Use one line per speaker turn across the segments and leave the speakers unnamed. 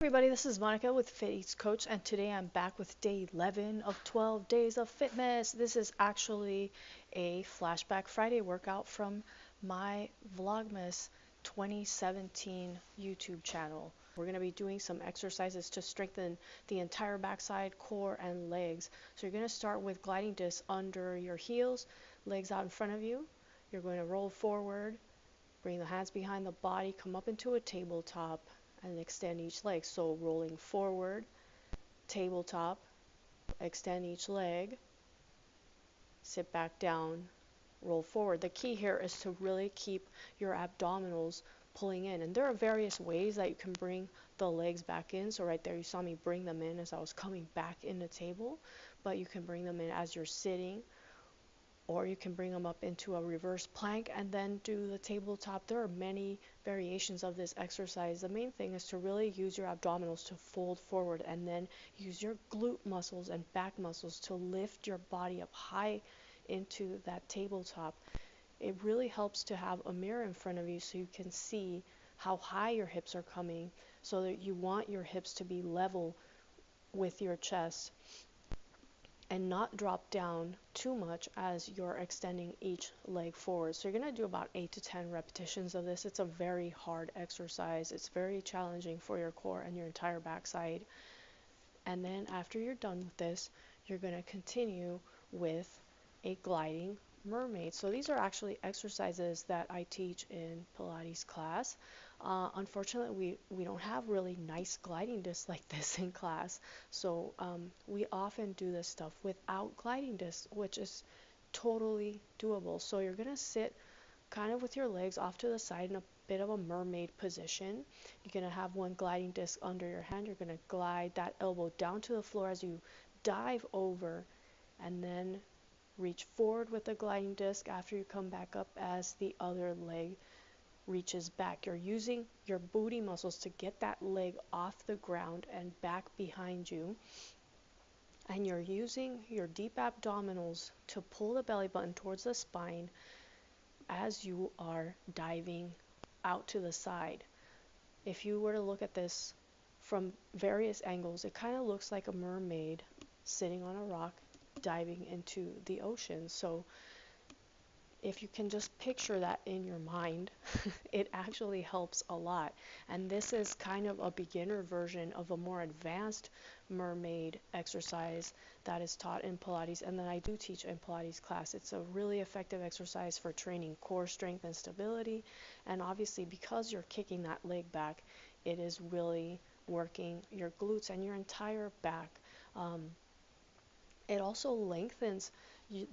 Everybody, this is Monica with Fit Eats Coach, and today I'm back with day 11 of 12 Days of Fitmas. This is actually a flashback Friday workout from my Vlogmas 2017 YouTube channel. We're going to be doing some exercises to strengthen the entire backside, core, and legs. So you're going to start with gliding discs under your heels, legs out in front of you. You're going to roll forward, bring the hands behind the body, come up into a tabletop, and extend each leg. So rolling forward, tabletop, extend each leg, sit back down, roll forward. The key here is to really keep your abdominals pulling in. And there are various ways that you can bring the legs back in. So right there you saw me bring them in as I was coming back in the table, but you can bring them in as you're sitting, or you can bring them up into a reverse plank and then do the tabletop. There are many variations of this exercise. The main thing is to really use your abdominals to fold forward and then use your glute muscles and back muscles to lift your body up high into that tabletop. It really helps to have a mirror in front of you so you can see how high your hips are coming, so that you want your hips to be level with your chest and not drop down too much as you're extending each leg forward. So you're going to do about 8 to 10 repetitions of this. It's a very hard exercise. It's very challenging for your core and your entire backside. And then after you're done with this, you're going to continue with a gliding mermaid. So these are actually exercises that I teach in Pilates class. Unfortunately, we don't have really nice gliding discs like this in class, so we often do this stuff without gliding discs, which is totally doable. So you're going to sit kind of with your legs off to the side in a bit of a mermaid position. You're going to have one gliding disc under your hand. You're going to glide that elbow down to the floor as you dive over, and then reach forward with the gliding disc after you come back up as the other leg reaches back. You're using your booty muscles to get that leg off the ground and back behind you. And you're using your deep abdominals to pull the belly button towards the spine as you are diving out to the side. If you were to look at this from various angles, it kind of looks like a mermaid sitting on a rock diving into the ocean. So if you can just picture that in your mind, it actually helps a lot. And this is kind of a beginner version of a more advanced mermaid exercise that is taught in Pilates, and that I do teach in Pilates class. It's a really effective exercise for training core strength and stability. And obviously, because you're kicking that leg back, it is really working your glutes and your entire back. It also lengthens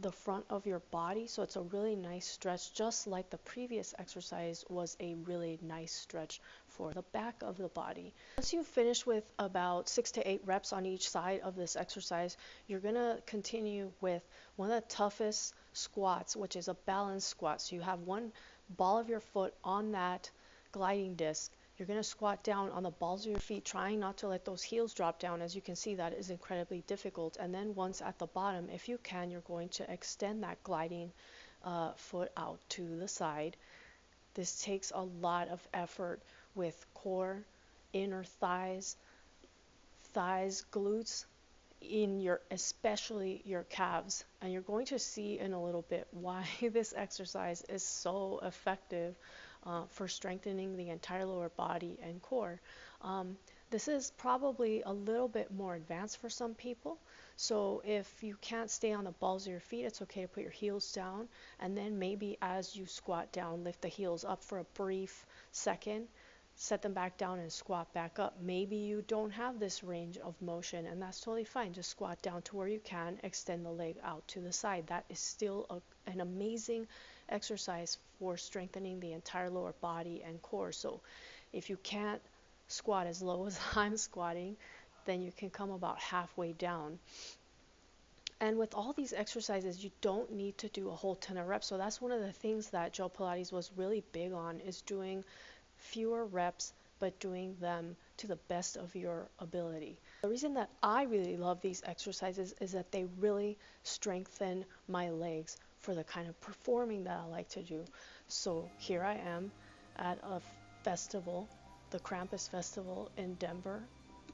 the front of your body, so it's a really nice stretch, just like the previous exercise was a really nice stretch for the back of the body. Once you finish with about 6 to 8 reps on each side of this exercise, you're going to continue with one of the toughest squats, which is a balance squat. So you have one ball of your foot on that gliding disc. You're going to squat down on the balls of your feet, trying not to let those heels drop down. As you can see, that is incredibly difficult. And then once at the bottom, if you can, you're going to extend that gliding foot out to the side. This takes a lot of effort with core, inner thighs, glutes, especially your calves. And you're going to see in a little bit why this exercise is so effective for strengthening the entire lower body and core. This is probably a little bit more advanced for some people. So if you can't stay on the balls of your feet, it's okay to put your heels down, and then maybe as you squat down, lift the heels up for a brief second, set them back down and squat back up. Maybe you don't have this range of motion, and that's totally fine. Just squat down to where you can, extend the leg out to the side. That is still an amazing exercise for strengthening the entire lower body and core. So if you can't squat as low as I'm squatting, then you can come about halfway down. And with all these exercises, you don't need to do a whole ton of reps. So that's one of the things that Joe Pilates was really big on, is doing fewer reps, but doing them to the best of your ability. The reason that I really love these exercises is that they really strengthen my legs for the kind of performing that I like to do. So here I am at a festival, the Krampus Festival in Denver,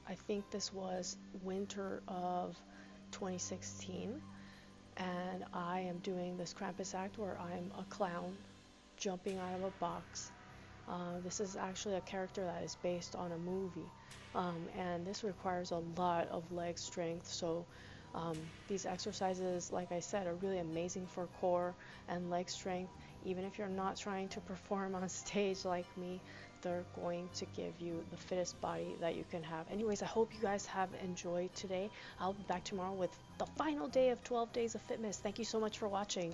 I think this was winter of 2016, and I am doing this Krampus act where I'm a clown jumping out of a box. This is actually a character that is based on a movie, and this requires a lot of leg strength. So these exercises, like I said, are really amazing for core and leg strength. Even if you're not trying to perform on stage like me, they're going to give you the fittest body that you can have. Anyways, I hope you guys have enjoyed today. I'll be back tomorrow with the final day of 12 Days of Fitmas. Thank you so much for watching.